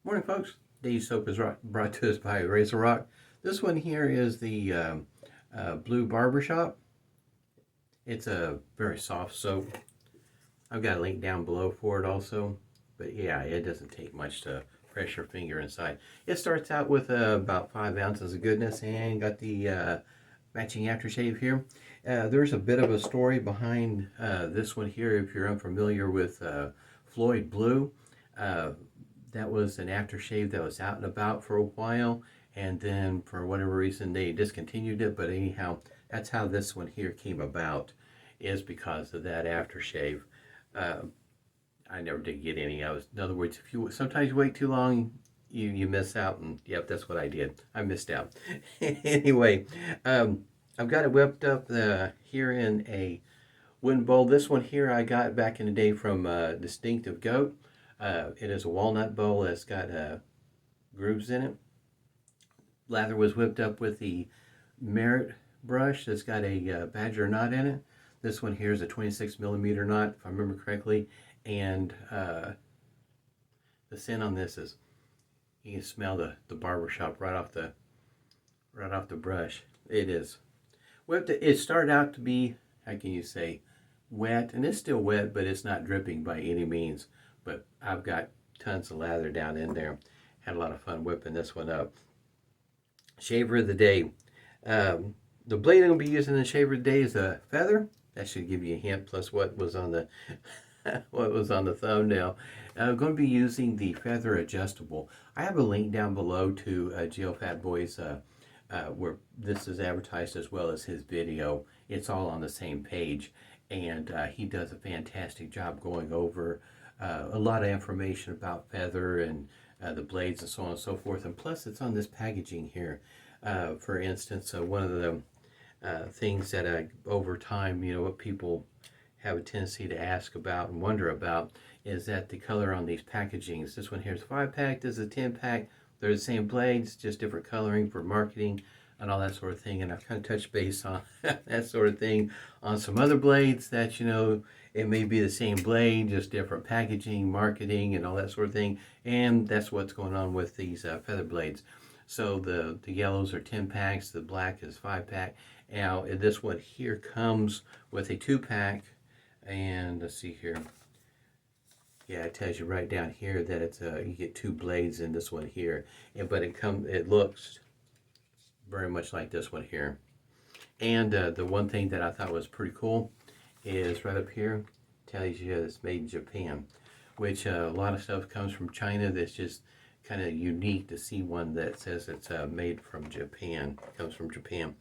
Morning, folks. Today's soap is brought to us by RazoRock. This one here is the Blue Barber Shop. It's a very soft soap. I've got a link down below for it also. But yeah, it doesn't take much to press your finger inside. It starts out with about 5 ounces of goodness and got the matching aftershave here. There's a bit of a story behind this one here if you're unfamiliar with Floyd Blue. That was an aftershave that was out and about for a while, and then for whatever reason they discontinued it. But anyhow, that's how this one here came about, is because of that aftershave. I never did get any. In other words, if you sometimes you wait too long, you miss out, and yep, that's what I did. I missed out. Anyway, I've got it whipped up here in a wooden bowl. This one here I got back in the day from Distinctive Goat. It is a walnut bowl that's got grooves in it. Lather was whipped up with the Merit brush that's got a badger knot in it. This one here is a 26 millimeter knot, if I remember correctly. And the scent on this is, you can smell the barber shop right off the brush. It is whipped. It started out to be, how can you say, wet, and it's still wet, but it's not dripping by any means. But I've got tons of lather down in there. Had a lot of fun whipping this one up. Shaver of the day. The blade I'm going to be using in the shaver of the day is a feather. That should give you a hint, plus what was on the what was on the thumbnail. I'm going to be using the feather adjustable. I have a link down below to GeoFatBoy's where this is advertised, as well as his video. It's all on the same page, and he does a fantastic job going over a lot of information about feather and the blades and so on and so forth. And plus, it's on this packaging here. For instance, one of the things that over time, what people have a tendency to ask about and wonder about is that the color on these packagings. This one here is a 5-pack, this is a 10-pack. They're the same blades, just different coloring for marketing and all that sort of thing. And I've kind of touched base on that sort of thing on some other blades that, it may be the same blade, just different packaging, marketing, and all that sort of thing. And that's what's going on with these feather blades. So the yellows are 10-packs, the black is 5-pack. Now this one here comes with a 2-pack, and let's see here. Yeah, it tells you right down here that it's you get 2 blades in this one here, but it looks very much like this one here. And the one thing that I thought was pretty cool is right up here, tells you it's made in Japan, which a lot of stuff comes from China. That's just kind of unique to see one that says it's made from Japan, comes from Japan.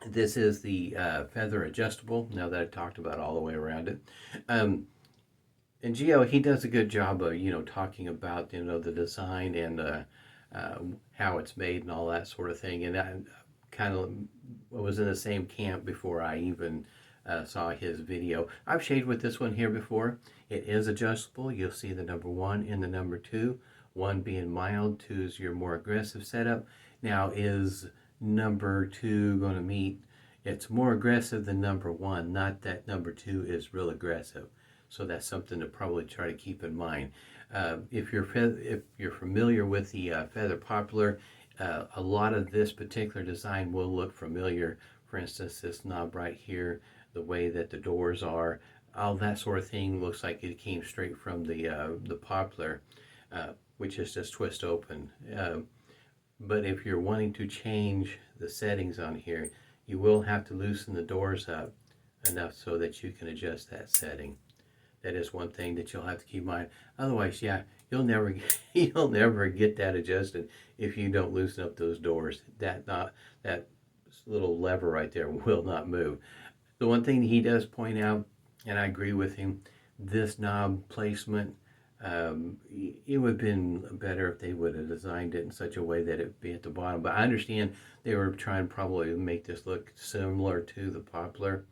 This is the feather adjustable, now that I talked about all the way around it. And Gio, he does a good job of, talking about, the design and how it's made and all that sort of thing. And I kind of was in the same camp before I even saw his video. I've shaved with this one here before. It is adjustable. You'll see the number 1 and the number 2. 1 being mild, 2 is your more aggressive setup. Now, is number 2 going to meet? It's more aggressive than number 1, not that number 2 is real aggressive. So that's something to probably try to keep in mind. If you're familiar with the feather poplar, a lot of this particular design will look familiar. For instance, this knob right here, the way that the doors are, all that sort of thing looks like it came straight from the poplar, which is just twist open. But if you're wanting to change the settings on here, you will have to loosen the doors up enough so that you can adjust that setting. That is one thing that you'll have to keep in mind. Otherwise, yeah, you'll never get that adjusted if you don't loosen up those doors. That little lever right there will not move. The one thing he does point out, and I agree with him, this knob placement, it would have been better if they would have designed it in such a way that it be at the bottom. But I understand they were trying probably to make this look similar to the poplar.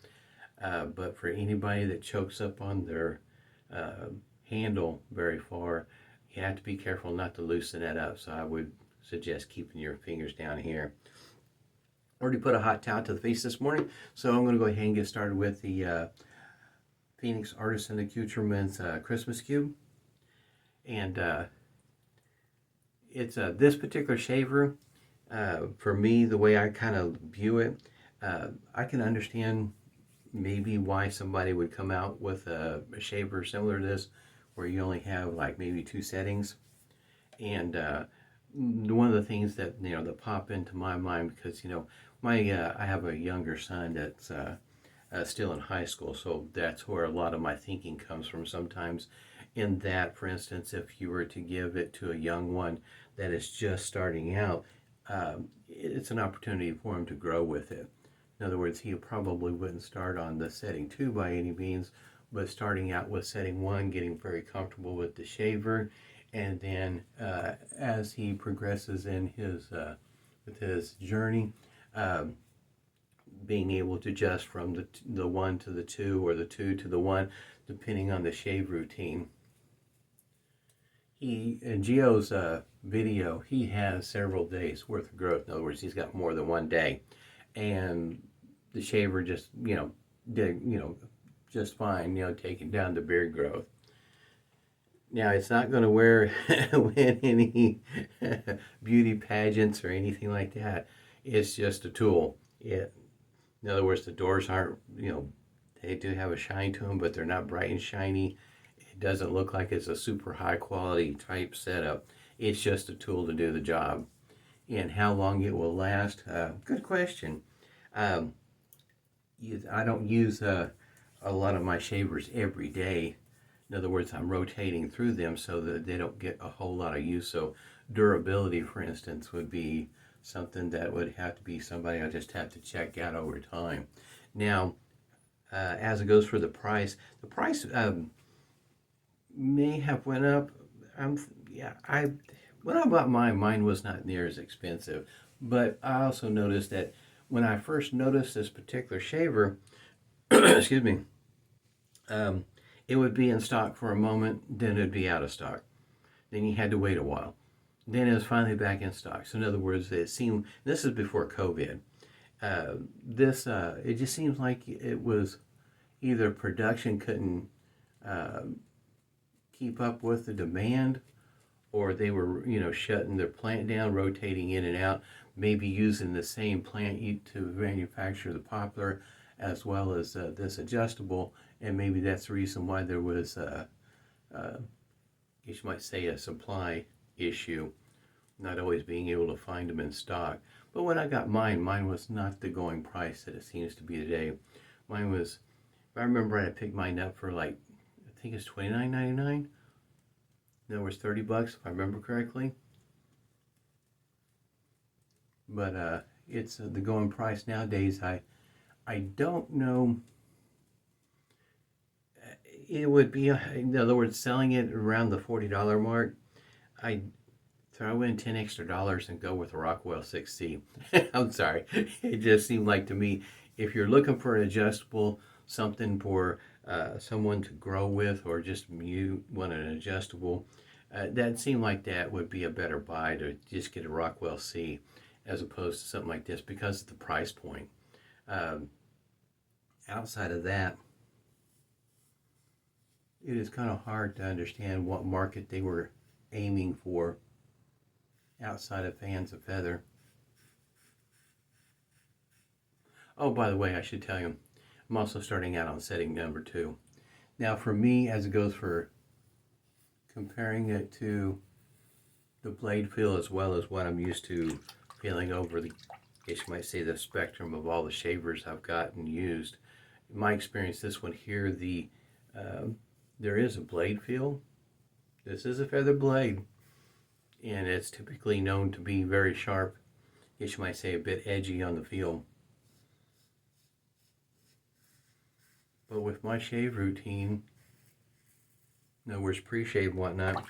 But for anybody that chokes up on their handle very far, you have to be careful not to loosen that up. So I would suggest keeping your fingers down here. Already put a hot towel to the face this morning, so I'm going to go ahead and get started with the Phoenix Artisan Accoutrements Christmas Cube. And it's this particular shaver, for me, the way I kind of view it, I can understand maybe why somebody would come out with a shaver similar to this, where you only have like maybe 2 settings. And one of the things that that pop into my mind, because my I have a younger son that's still in high school, so that's where a lot of my thinking comes from sometimes. In that, for instance, if you were to give it to a young one that is just starting out, it's an opportunity for him to grow with it. In other words, he probably wouldn't start on the setting 2 by any means, but starting out with setting 1, getting very comfortable with the shaver, and then as he progresses in his with his journey, being able to adjust from the 1 to the 2 or the 2 to the 1, depending on the shave routine. In Gio's video, he has several days worth of growth. In other words, he's got more than 1 day, and the shaver just did just fine, taking down the beard growth. Now, it's not going to win any beauty pageants or anything like that. It's just a tool. In other words, the doors aren't, they do have a shine to them, but they're not bright and shiny. It doesn't look like it's a super high quality type setup. It's just a tool to do the job. And how long it will last? Good question. I don't use a lot of my shavers every day. In other words, I'm rotating through them so that they don't get a whole lot of use. So durability, for instance, would be something that would have to be somebody I just have to check out over time. Now, as it goes for the price may have went up. When I bought mine was not near as expensive. But I also noticed that when I first noticed this particular shaver, excuse me, it would be in stock for a moment, then it would be out of stock. Then you had to wait a while. Then it was finally back in stock. So in other words, it seemed, this is before COVID, it just seems like it was either production couldn't keep up with the demand, or they were, shutting their plant down, rotating in and out, maybe using the same plant to manufacture the poplar as well as this adjustable, and maybe that's the reason why there was, you might say, a supply issue, not always being able to find them in stock. But when I got mine was not the going price that it seems to be today. Mine was, if I remember right, I picked mine up for like, I think it's $29.99. That was $30 if I remember correctly. But it's the going price nowadays. I don't know. It would be, in other words, selling it around the $40 mark. I throw in $10 extra and go with a Rockwell 6C. I'm sorry. It just seemed like to me, if you're looking for an adjustable, something for someone to grow with, or just you want an adjustable, that seemed like that would be a better buy, to just get a Rockwell C as opposed to something like this, because of the price point. Outside of that, it is kind of hard to understand what market they were aiming for outside of fans of feather. Oh, by the way, I should tell you, I'm also starting out on setting number 2. Now, for me, as it goes for comparing it to the blade feel, as well as what I'm used to feeling over the, I guess you might say, the spectrum of all the shavers I've gotten used. In my experience, this one here, there is a blade feel. This is a feather blade, and it's typically known to be very sharp. I guess you might say a bit edgy on the feel. But with my shave routine, in other words, pre-shave and whatnot,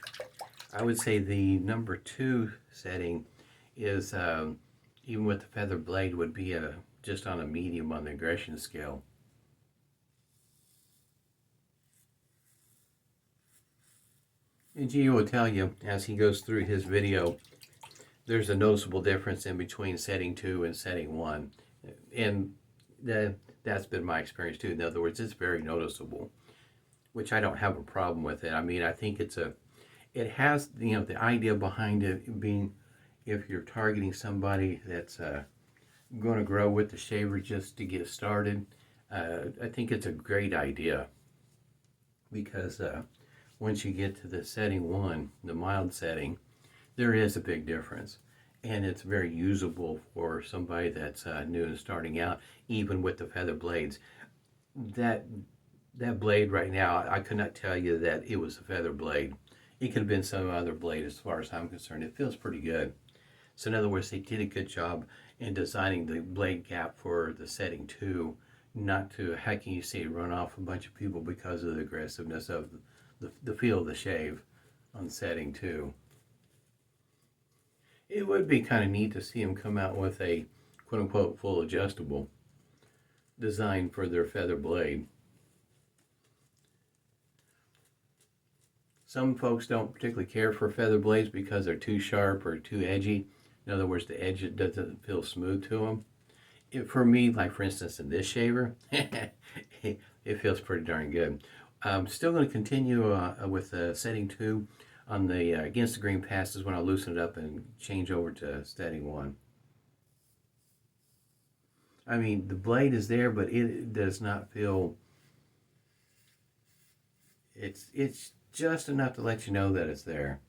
I would say the number 2 setting is, even with the feather blade, would be just on a medium on the aggression scale. And Gio will tell you, as he goes through his video, there's a noticeable difference in between setting 2 and setting 1. And that's been my experience too. In other words, it's very noticeable, which I don't have a problem with it. I mean, I think it's it has, the idea behind it being, if you're targeting somebody that's going to grow with the shaver just to get started, I think it's a great idea, because once you get to the setting 1, the mild setting, there is a big difference, and it's very usable for somebody that's new and starting out, even with the feather blades. That blade right now, I could not tell you that it was a feather blade. It could have been some other blade as far as I'm concerned. It feels pretty good. So in other words, they did a good job in designing the blade gap for the setting 2, not to, how can you say, run off a bunch of people because of the aggressiveness of the feel of the shave on setting 2. It would be kind of neat to see them come out with a quote-unquote full adjustable design for their feather blade. Some folks don't particularly care for feather blades because they're too sharp or too edgy. In other words, the edge doesn't feel smooth to them. For me, like for instance in this shaver, it feels pretty darn good. I'm still going to continue with setting 2 on the against the grain passes when I loosen it up and change over to setting 1. I mean, the blade is there, but it does not feel. It's just enough to let you know that it's there.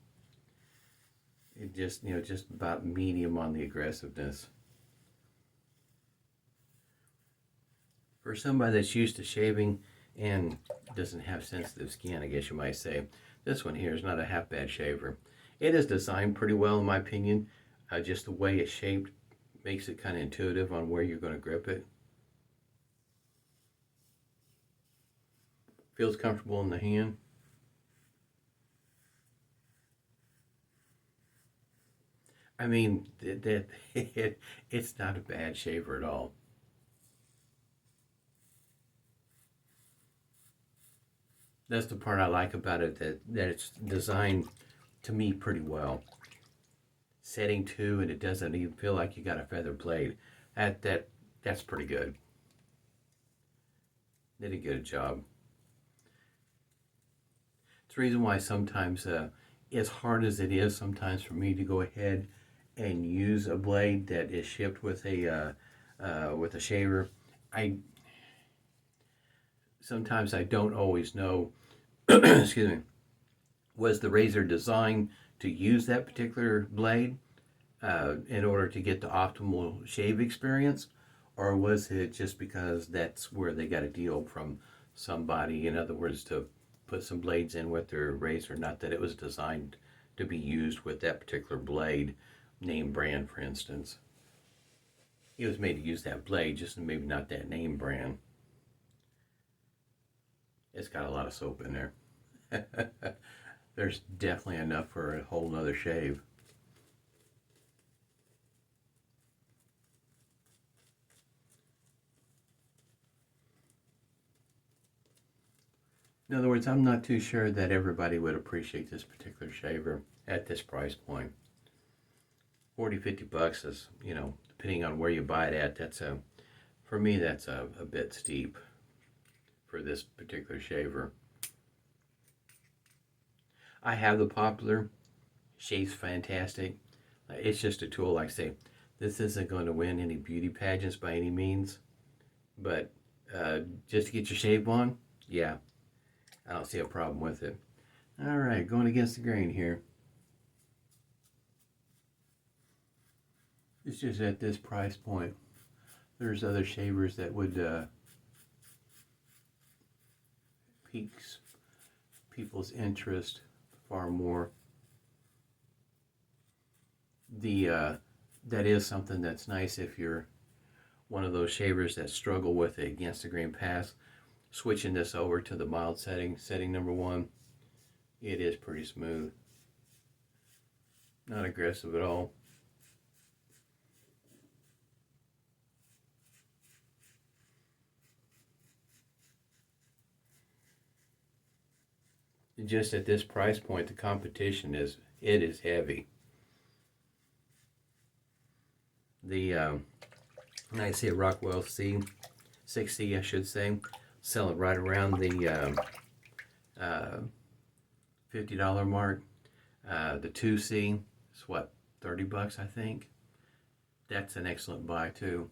It just, just about medium on the aggressiveness. For somebody that's used to shaving and doesn't have sensitive skin, I guess you might say, this one here is not a half bad shaver. It is designed pretty well in my opinion. Just the way it's shaped makes it kind of intuitive on where you're going to grip it. Feels comfortable in the hand. I mean, it's not a bad shaver at all. That's the part I like about it, that it's designed to me pretty well. Setting 2, and it doesn't even feel like you got a feather blade. That's pretty good. Did a good job. It's the reason why sometimes, as hard as it is sometimes for me to go ahead and use a blade that is shipped with a shaver, sometimes I don't always know. Excuse me. Was the razor designed to use that particular blade in order to get the optimal shave experience, or was it just because that's where they got a deal from somebody? In other words, to put some blades in with their razor, not that it was designed to be used with that particular blade, name brand for instance. It was made to use that blade, just maybe not that name brand. It's got a lot of soap in there. There's definitely enough for a whole nother shave. In other words, I'm not too sure that everybody would appreciate this particular shaver at this price point. 40-50 bucks is, depending on where you buy it at, for me that's a bit steep for this particular shaver. I have the popular, shaves fantastic. It's just a tool, like I say. This isn't going to win any beauty pageants by any means, but just to get your shave on, yeah, I don't see a problem with it. All right, going against the grain here. It's just at this price point. There's other shavers that would pique people's interest far more. That is something that's nice if you're one of those shavers that struggle with it against the grain pass. Switching this over to the mild setting number 1, it is pretty smooth. Not aggressive at all. Just at this price point, the competition is heavy. The I see a Rockwell C, 6C I should say, selling right around the $50 mark. The 2C is what, 30 bucks, I think. That's an excellent buy too.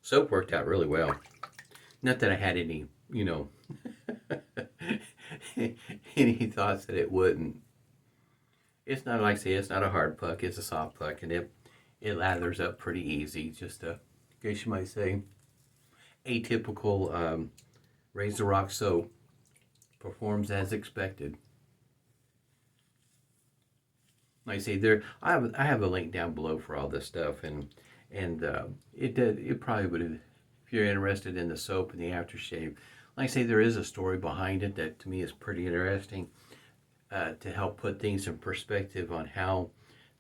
Soap worked out really well. Not that I had any, any thoughts that it wouldn't. It's not, like I say, it's not a hard puck. It's a soft puck, and it lathers up pretty easy. Just a, I guess you might say, atypical RazoRock soap. Performs as expected. Like I say, I have a link down below for all this stuff, and it probably would have, if you're interested in the soap and the aftershave. Like I say, there is a story behind it that to me is pretty interesting, to help put things in perspective on how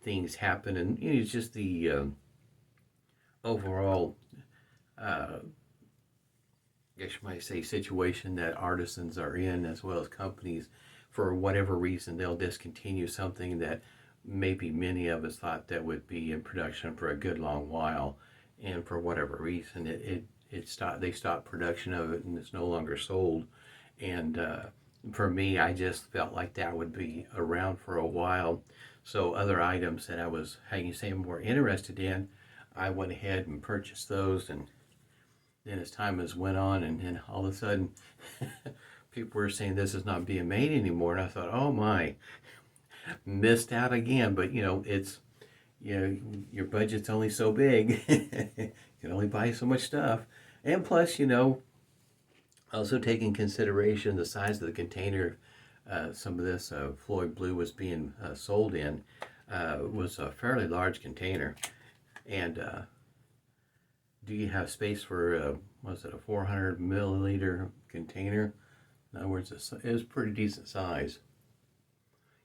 things happen, and it's just the overall, I guess you might say, situation that artisans are in, as well as companies. For whatever reason, they'll discontinue something that maybe many of us thought that would be in production for a good long while, and for whatever reason, it stopped. They stopped production of it, and it's no longer sold. And for me, I just felt like that would be around for a while. So other items that I was, how you say, more interested in, I went ahead and purchased those. And then as time has went on, and then all of a sudden, people were saying this is not being made anymore, and I thought, oh my, missed out again. But it's, your budget's only so big. You can only buy so much stuff, and plus, also take in consideration the size of the container. Some of this Floyd Blue was being sold in, was a fairly large container, and do you have space for was it a 400 milliliter container? In other words, it was pretty decent size.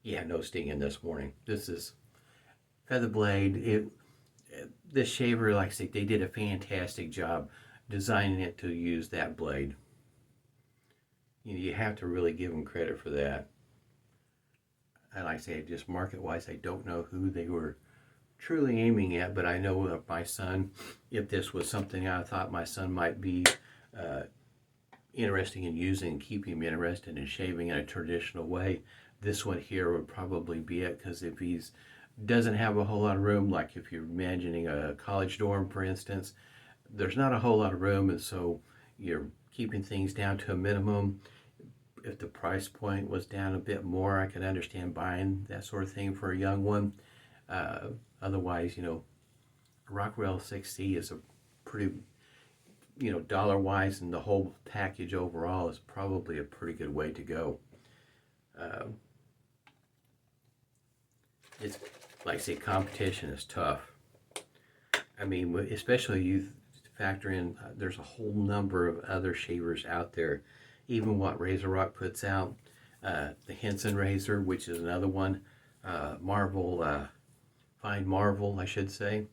Yeah, no stinging this morning. This is feather blade. This shaver, like I say, they did a fantastic job designing it to use that blade. You have to really give them credit for that. And like I say, just market-wise, I don't know who they were truly aiming at, but I know that my son, if this was something I thought my son might be interested in using, keep him interested in shaving in a traditional way, this one here would probably be it. Because if he's doesn't have a whole lot of room, like if you're imagining a college dorm, for instance, there's not a whole lot of room, and so you're keeping things down to a minimum. If the price point was down a bit more, I could understand buying that sort of thing for a young one. Otherwise, Rockwell 6C is a pretty, dollar-wise, and the whole package overall is probably a pretty good way to go. It's, like I say, competition is tough. I mean, especially you factor in, there's a whole number of other shavers out there. Even what RazoRock puts out, the Henson razor, which is another one, Fine Marvel, I should say.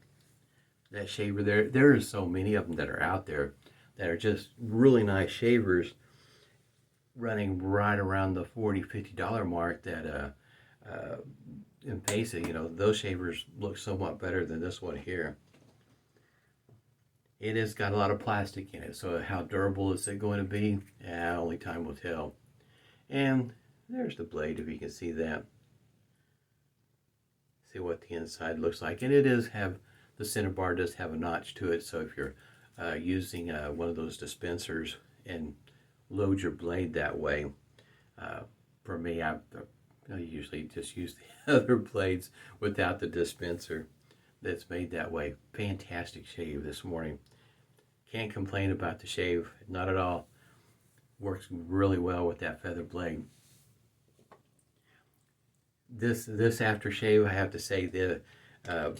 That shaver there are so many of them that are out there that are just really nice shavers, running right around the $40-50 mark. That in Pesa, those shavers look somewhat better than this one here. It has got a lot of plastic in it, so how durable is it going to be? Only time will tell. And there's the blade, if you can see that. See what the inside looks like. And it does have, the center bar does have a notch to it, so if you're using one of those dispensers and load your blade that way, for me, I usually just use the other blades without the dispenser that's made that way. Fantastic shave this morning. Can't complain about the shave, not at all. Works really well with that feather blade. This aftershave, I have to say,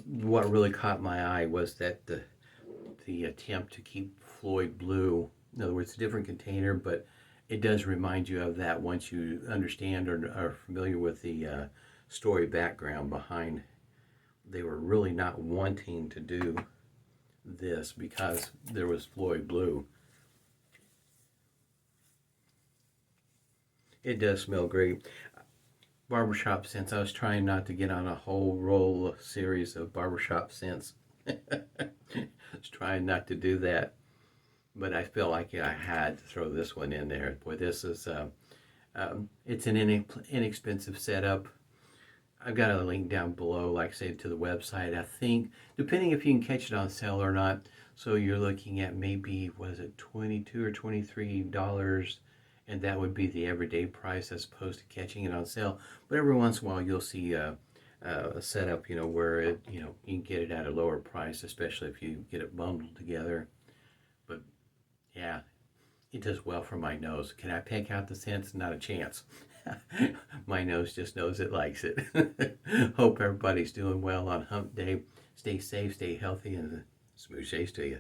what really caught my eye was that the attempt to keep Floyd Blue, in other words, a different container, but it does remind you of that once you understand or are familiar with the story background behind. They were really not wanting to do this because there was Floyd Blue. It does smell great. Barbershop scents. I was trying not to get on a whole roll series of barbershop scents. I was trying not to do that. but I feel like I had to throw this one in there. Boy, this is it's an inexpensive setup. I've got a link down below, like I said, to the website. I think, depending if you can catch it on sale or not. So you're looking at maybe, what is it, $22 or $23, and that would be the everyday price as opposed to catching it on sale. But every once in a while, you'll see a setup, where it, you can get it at a lower price, especially if you get it bundled together. But yeah, it does well for my nose. Can I pick out the scents? Not a chance. My nose just knows it likes it. Hope everybody's doing well on hump day. Stay safe, stay healthy, and smooth shaves to you.